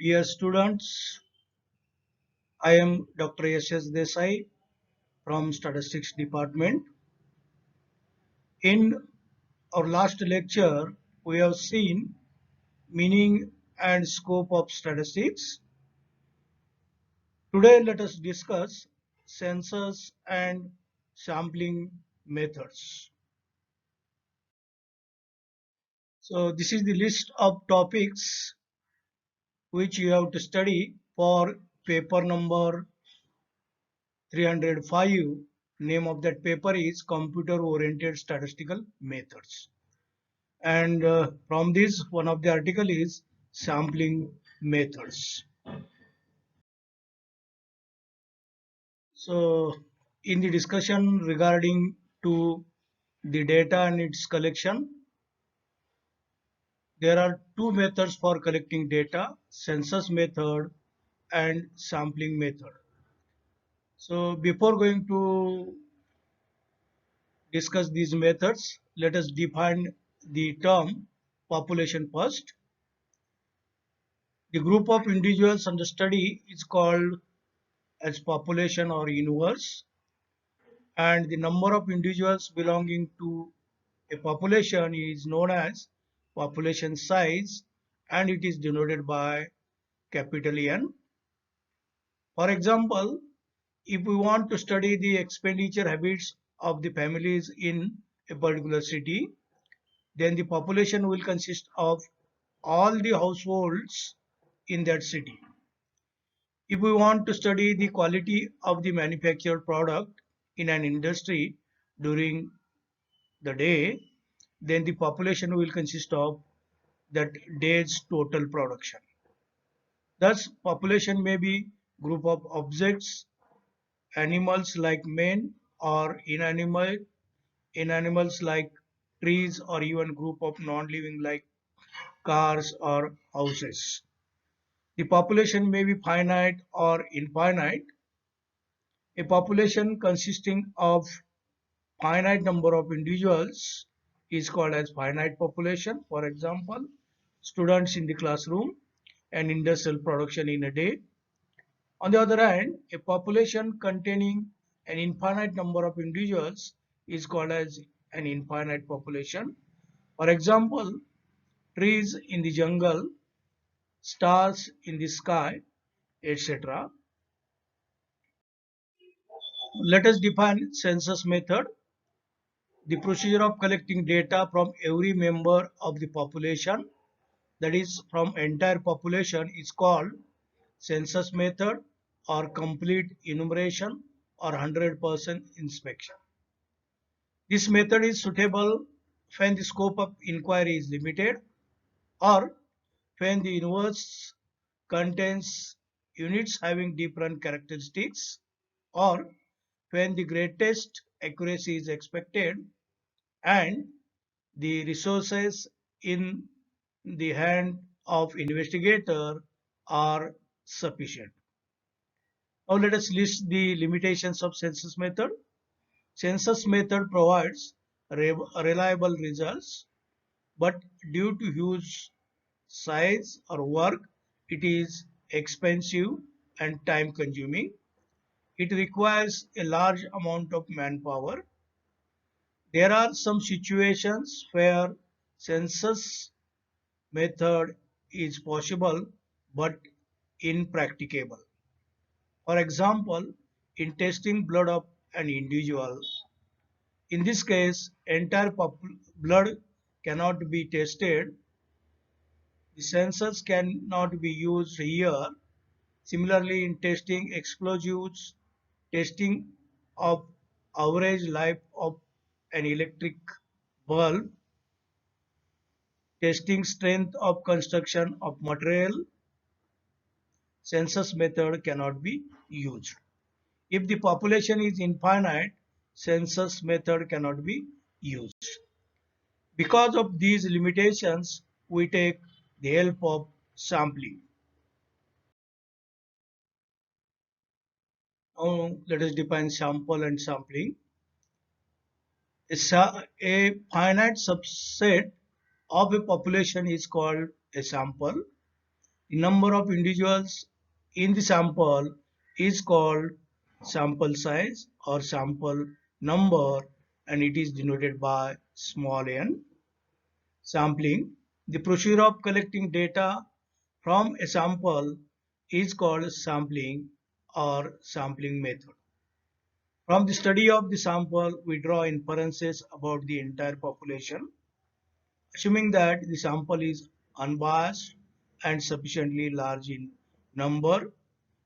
Dear students, I am Dr. S.S. Desai from Statistics Department. In our last lecture, we have seen meaning and scope of statistics. Today, let us discuss census and sampling methods. So, this is the list of topics which you have to study for paper number 305. Name of that paper is Computer Oriented Statistical Methods. And from this, one of the article is Sampling Methods. So in the discussion regarding to the data and its collection, there are two methods for collecting data: census method and sampling method. So before going to discuss these methods, let us define the term population first. The group of individuals under study is called as population or universe, and the number of individuals belonging to a population is known as population size, and it is denoted by capital N. For example, if we want to study the expenditure habits of the families in a particular city, then the population will consist of all the households in that city. If we want to study the quality of the manufactured product in an industry during the day, then the population will consist of that day's total production. Thus, population may be group of objects, animals like men, or inanimals like trees, or even group of non-living like cars or houses. The population may be finite or infinite. A population consisting of finite number of individuals is called as finite population. For example, students in the classroom and industrial production in a day. On the other hand, a population containing an infinite number of individuals is called as an infinite population. For example, trees in the jungle, stars in the sky, etc. Let us define census method. The procedure of collecting data from every member of the population, that is from entire population, is called census method or complete enumeration or 100% inspection. This method is suitable when the scope of inquiry is limited, or when the universe contains units having different characteristics, or when the greatest accuracy is expected and the resources in the hand of investigator are sufficient. Now let us list the limitations of census method. Census method provides reliable results, but due to huge size or work, it is expensive and time consuming. It requires a large amount of manpower. There are some situations where census method is possible but impracticable. For example, in testing blood of an individual, in this case, entire blood cannot be tested. The census cannot be used here. Similarly, in testing explosives, testing of average life of an electric bulb, testing strength of construction of material, census method cannot be used. If the population is infinite, census method cannot be used. Because of these limitations, we take the help of sampling. Now let us define sample and sampling. A finite subset of a population is called a sample. The number of individuals in the sample is called sample size or sample number, and it is denoted by small n. Sampling. The procedure of collecting data from a sample is called sampling or sampling method. From the study of the sample, we draw inferences about the entire population, assuming that the sample is unbiased and sufficiently large in number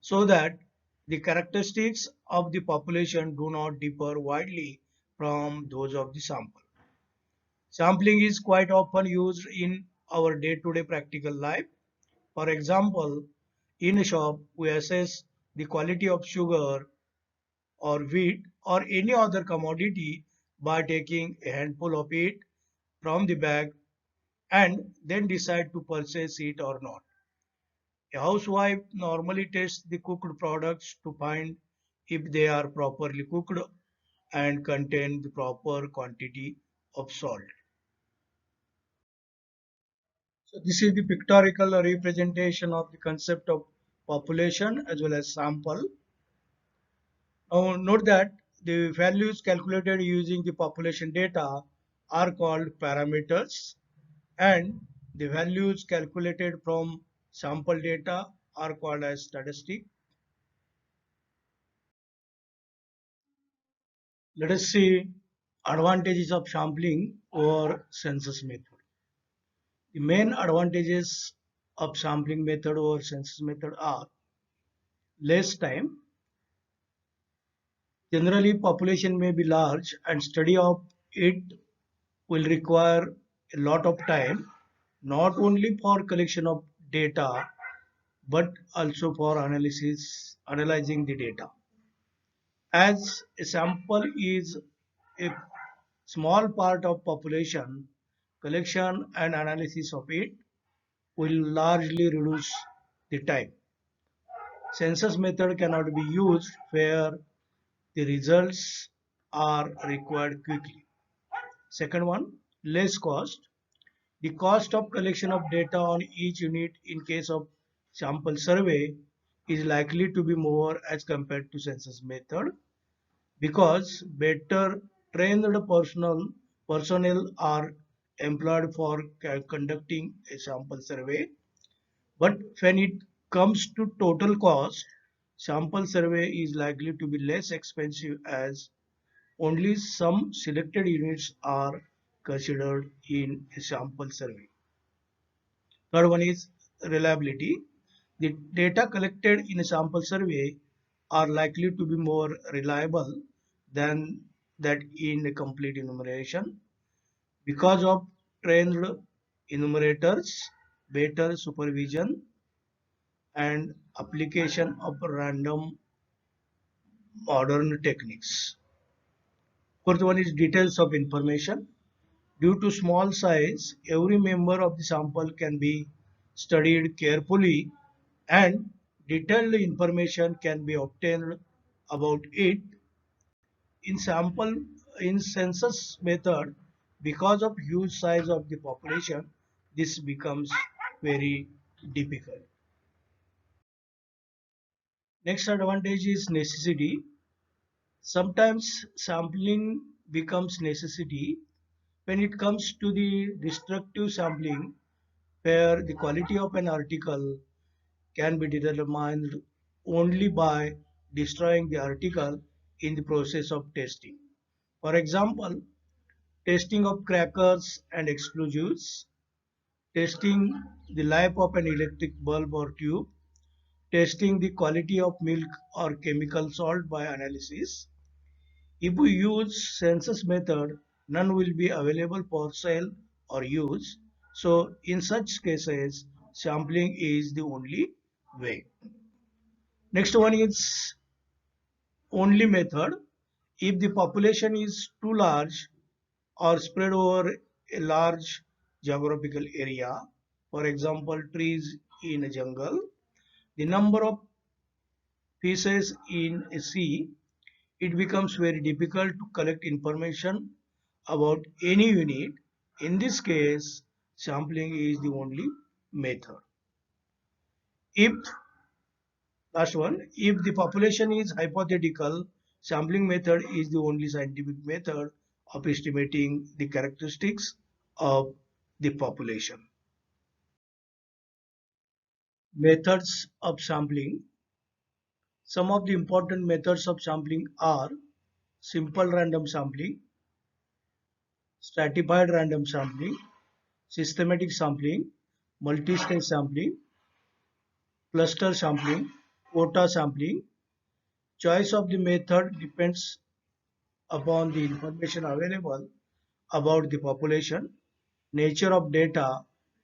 so that the characteristics of the population do not differ widely from those of the sample. Sampling is quite often used in our day-to-day practical life. For example, in a shop, we assess the quality of sugar or wheat or any other commodity by taking a handful of it from the bag and then decide to purchase it or not. A housewife normally tests the cooked products to find if they are properly cooked and contain the proper quantity of salt. So this is the pictorial representation of the concept of population as well as sample. Now note that the values calculated using the population data are called parameters, and the values calculated from sample data are called as statistic. Let us see advantages of sampling over census method. The main advantages of sampling method over census method are less time. Generally, population may be large and study of it will require a lot of time, not only for collection of data, but also for analyzing the data. As a sample is a small part of population, collection and analysis of it will largely reduce the time. Census method cannot be used where the results are required quickly. Second one, less cost. The cost of collection of data on each unit in case of sample survey is likely to be more as compared to census method because better trained personnel are employed for conducting a sample survey. But when it comes to total cost, sample survey is likely to be less expensive as only some selected units are considered in a sample survey. Third one is reliability. The data collected in a sample survey are likely to be more reliable than that in a complete enumeration because of trained enumerators, better supervision, and application of random modern techniques. Fourth one is details of information. Due to small size, every member of the sample can be studied carefully and detailed information can be obtained about it. In sample in census method, because of huge size of the population, this becomes very difficult. Next advantage is necessity. Sometimes sampling becomes necessity when it comes to the destructive sampling, where the quality of an article can be determined only by destroying the article in the process of testing. For example, testing of crackers and explosives, testing the life of an electric bulb or tube, testing the quality of milk or chemical salt by analysis. If we use census method, none will be available for sale or use. So in such cases, sampling is the only way. Next one is only method. If the population is too large or spread over a large geographical area, for example, trees in a jungle, the number of fishes in a sea, it becomes very difficult to collect information about any unit. In this case, sampling is the only method. If last one, if the population is hypothetical, sampling method is the only scientific method of estimating the characteristics of the population. Methods of sampling. Some of the important methods of sampling are simple random sampling, stratified random sampling, systematic sampling, multi-stage sampling, cluster sampling, quota sampling. Choice of the method depends upon the information available about the population, nature of data,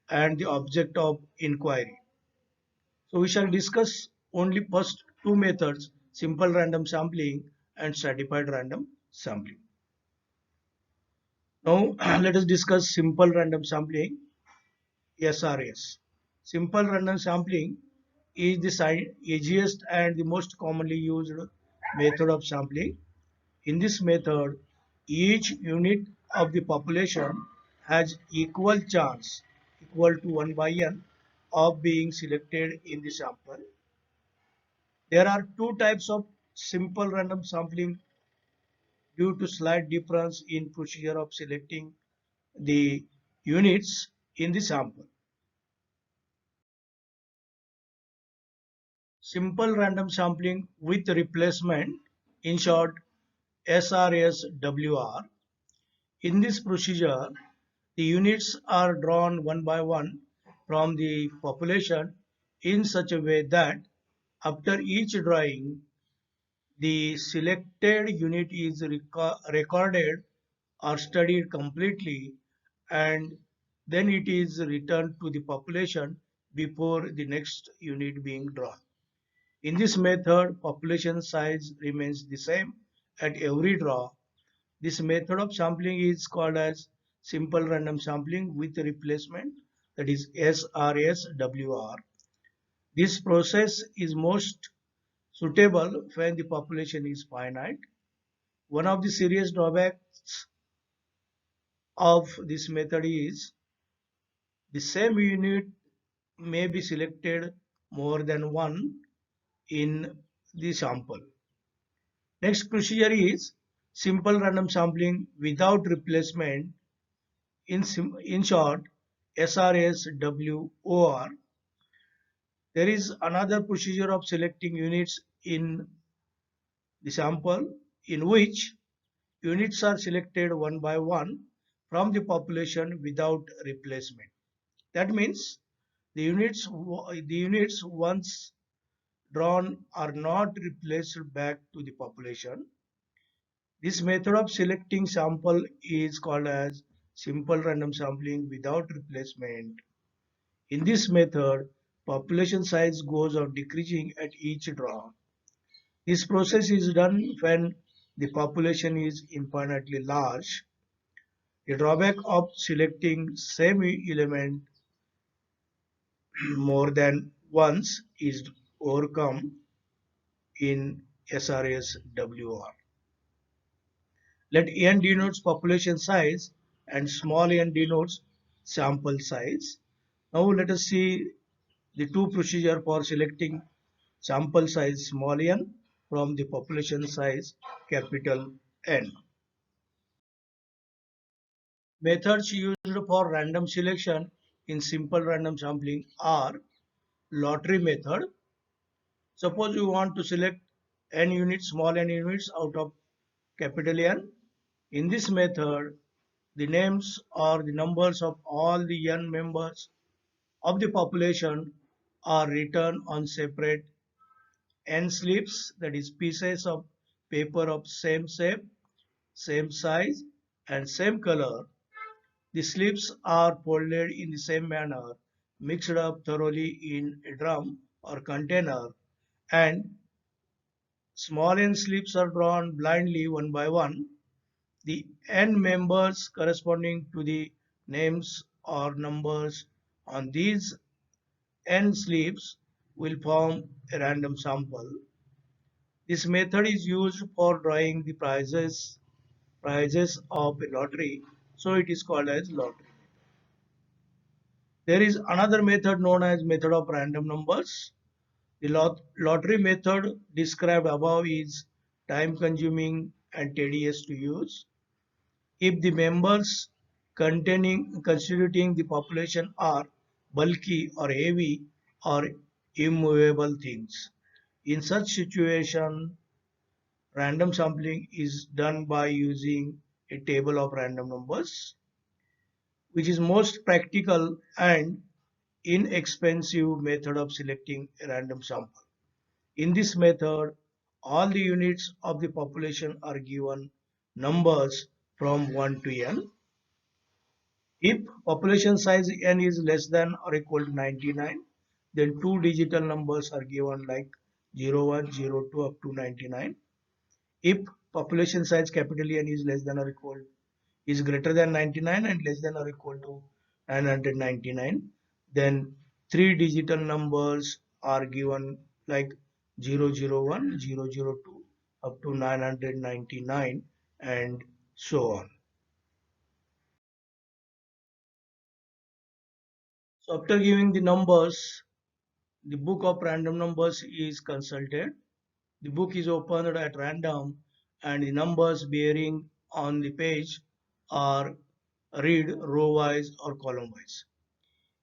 and the object of inquiry. So we shall discuss only first two methods, simple random sampling and stratified random sampling. Now let us discuss simple random sampling, SRS. Simple random sampling is the easiest and the most commonly used method of sampling. In this method, each unit of the population has equal chance, equal to 1 by n, of being selected in the sample. There are two types of simple random sampling due to slight difference in procedure of selecting the units in the sample. Simple random sampling with replacement, in short SRSWR. In this procedure, the units are drawn one by one from the population in such a way that after each drawing, the selected unit is recorded or studied completely, and then it is returned to the population before the next unit being drawn. In this method, population size remains the same at every draw. This method of sampling is called as simple random sampling with replacement, that is SRSWR. This process is most suitable when the population is finite. One of the serious drawbacks of this method is the same unit may be selected more than one in the sample. Next procedure is simple random sampling without replacement, in short SRSWOR. There is another procedure of selecting units in the sample in which units are selected one by one from the population without replacement. That means the units once drawn are not replaced back to the population. This method of selecting sample is called as simple random sampling without replacement. In this method, population size goes on decreasing at each draw. This process is done when the population is infinitely large. The drawback of selecting same element more than once is overcome in SRSWR. Let n denotes population size and small n denotes sample size. Now let us see the two procedure for selecting sample size small n from the population size capital N. Methods used for random selection in simple random sampling are lottery method. Suppose you want to select n units, small n units out of capital N. In this method, the names or the numbers of all the n members of the population are written on separate n slips, that is pieces of paper of same shape, same size, and same color. The slips are folded in the same manner, mixed up thoroughly in a drum or container, and small n slips are drawn blindly one by one. The n members corresponding to the names or numbers on these n slips will form a random sample. This method is used for drawing the prizes of a lottery, so it is called as lottery. There is another method known as method of random numbers. The lottery method described above is time consuming and tedious to use. If the members constituting the population are bulky or heavy or immovable things. In such situation, random sampling is done by using a table of random numbers, which is most practical and inexpensive method of selecting a random sample. In this method, all the units of the population are given numbers from 1 to n. If population size n is less than or equal to 99, then two digital numbers are given like 01, 02 up to 99. If population size capital N is less than or equal is greater than 99 and less than or equal to 999, then three digital numbers are given like 001, 002 up to 999 and so on. So after giving the numbers, the book of random numbers is consulted. The book is opened at random and the numbers bearing on the page are read row wise or column wise.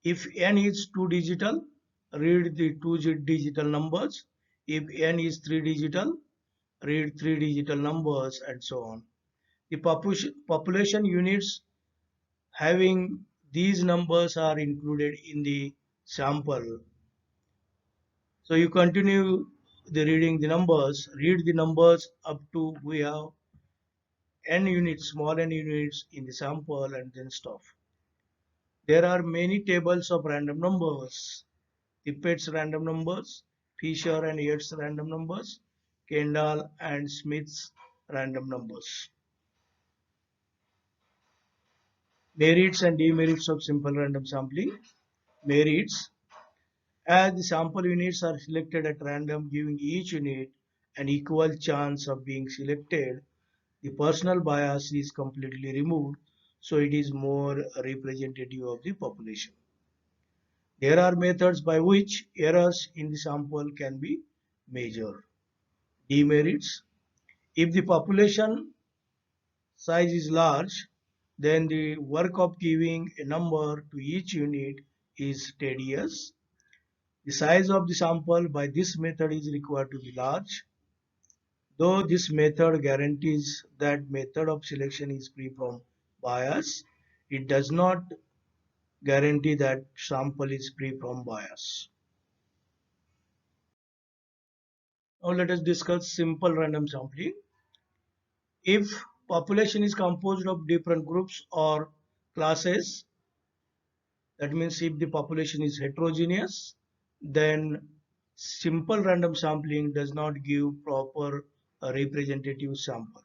If n is 2 digital, read the 2 digital numbers. If n is 3 digital, read 3 digital numbers and so on. The population units having these numbers are included in the sample. So you continue the reading the numbers, read the numbers up to we have n units, small n units in the sample and then stop. There are many tables of random numbers. Tippett's random numbers, Fisher and Yates random numbers, Kendall and Smith's random numbers. Merits and demerits of simple random sampling. Merits: as the sample units are selected at random, giving each unit an equal chance of being selected, the personal bias is completely removed, so it is more representative of the population. There are methods by which errors in the sample can be measured. Demerits: if the population size is large, then the work of giving a number to each unit is tedious. The size of the sample by this method is required to be large. Though this method guarantees that method of selection is free from bias, it does not guarantee that sample is free from bias. Now let us discuss simple random sampling. If population is composed of different groups or classes, that means if the population is heterogeneous, then simple random sampling does not give proper representative sample.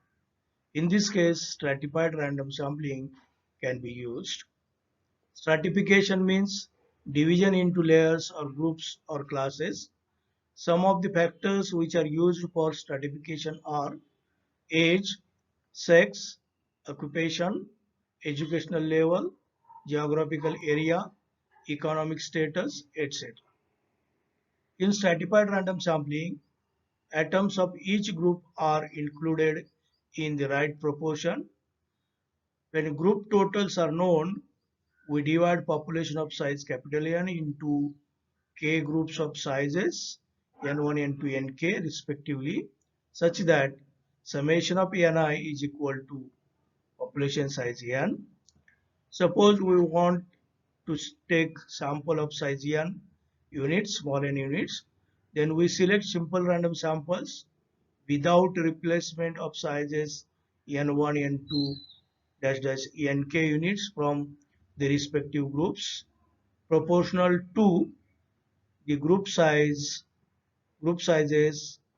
In this case, stratified random sampling can be used. Stratification means division into layers or groups or classes. Some of the factors which are used for stratification are age, sex, occupation, educational level, geographical area, economic status, etc. In stratified random sampling, atoms of each group are included in the right proportion. When group totals are known, we divide population of size capital N into k groups of sizes n1, n2, nk respectively, such that summation of ni is equal to population size n. Suppose we want to take sample of size n units, small n units, then we select simple random samples without replacement of sizes n1, n2, dash dash nk units from the respective groups proportional to the group sizes,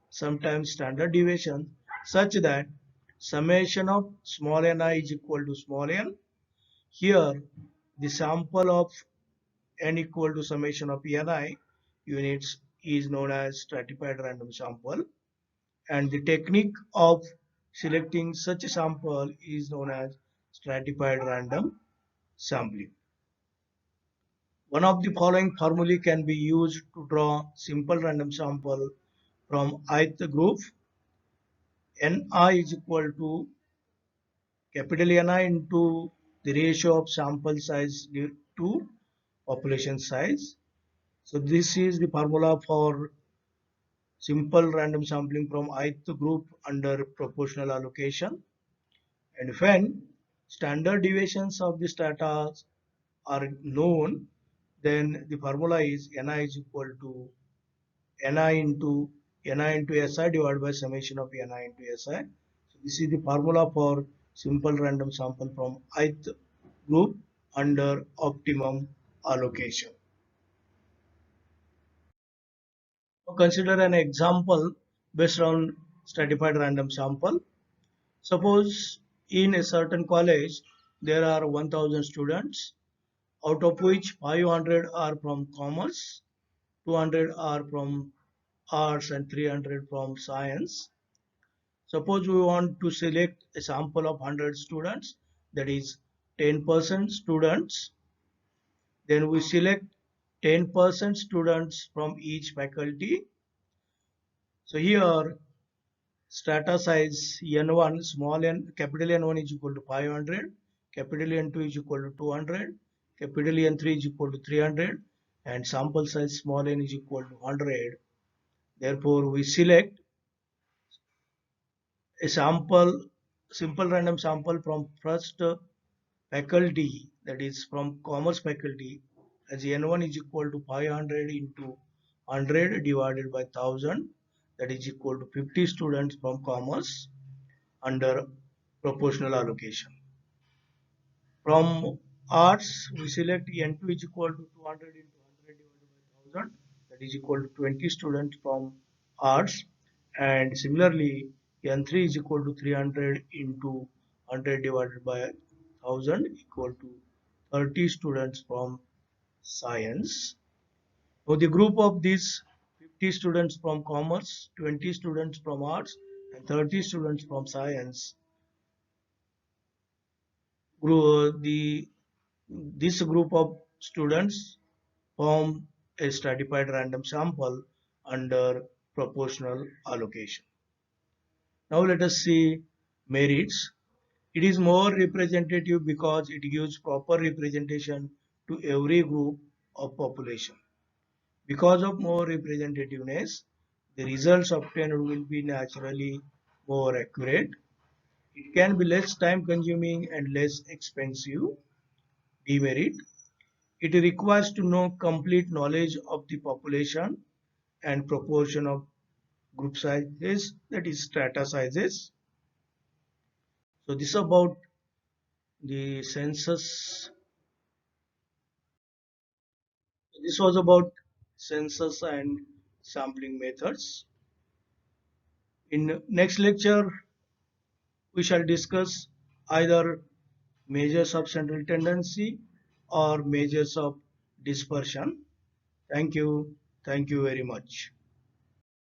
sometimes standard deviation, such that summation of small ni is equal to small n. Here, the sample of n equal to summation of ni units is known as stratified random sample, and the technique of selecting such a sample is known as stratified random sampling. One of the following formulae can be used to draw simple random sample from ith group. Ni is equal to capital Ni into the ratio of sample size to population size. So this is the formula for simple random sampling from ith group under proportional allocation. And when standard deviations of the strata are known, then the formula is Ni is equal to Ni into Si divided by summation of Ni into Si. So this is the formula for simple random sample from ith group under optimum allocation. Now consider an example based on stratified random sample. Suppose in a certain college there are 1000 students, out of which 500 are from commerce, 200 are from arts, and 300 from science. Suppose we want to select a sample of 100 students, that is 10% students. Then we select 10% students from each faculty. So here strata size n1 small n capital N1 is equal to 500, capital N2 is equal to 200, capital N3 is equal to 300, and sample size small n is equal to 100. Therefore, we select a simple random sample from first faculty, that is from commerce faculty, as n1 is equal to 500 into 100 divided by 1000, that is equal to 50 students from commerce under proportional allocation. From arts, we select n2 is equal to 200 into 100 divided by 1000, that is equal to 20 students from arts, and similarly n3 is equal to 300 into 100 divided by 1000 equal to 30 students from science. So the group of these 50 students from commerce, 20 students from arts, and 30 students from science, this group of students form a stratified random sample under proportional allocation. Now let us see merits. It is more representative because it gives proper representation to every group of population. Because of more representativeness, the results obtained will be naturally more accurate. It can be less time consuming and less expensive. Demerit. It requires to know complete knowledge of the population and proportion of group sizes, that is strata sizes. So this is about the census. This was about census and sampling methods. In next lecture, we shall discuss either measures of central tendency or measures of dispersion. Thank you. Thank you very much.